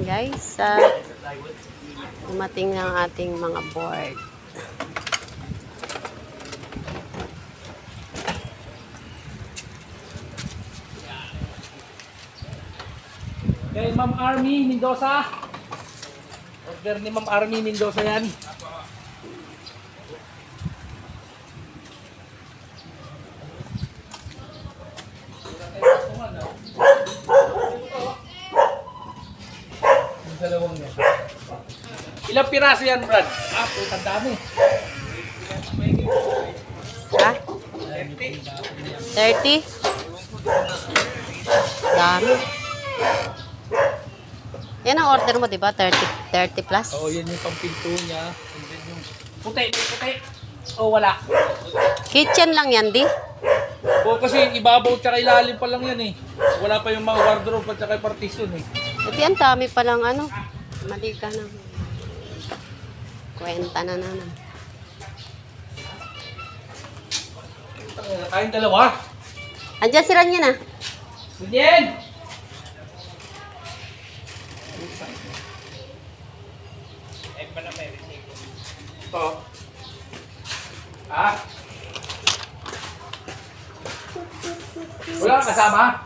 guys, dumating ng ating mga board. Kay Ma'am Army Mendoza. Order ni Ma'am Army Mendoza yan. Ilang piraso yan, Brad? Ah, ang dami. Ha? 30? Dami. Yan ang order mo, di ba? 30 plus? Oo, yan yung pampinto niya. And then yung puti, puti. Oh, wala. Kitchen lang yan, di? Oo, kasi ibabaw tsaka ilalim pa lang yan eh. Wala pa yung mga wardrobe at tsaka partition eh. Ito yan, dami pa lang ano. Mali ka na. Kwenta na naman. Tayong dalawa. Andiyan si Rania na. Budyen! Ito. Ah? Wala kang kasama?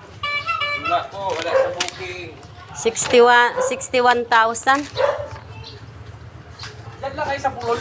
Wala po, wala sa booking. 61,000. Diyan lang kayo sa pulol.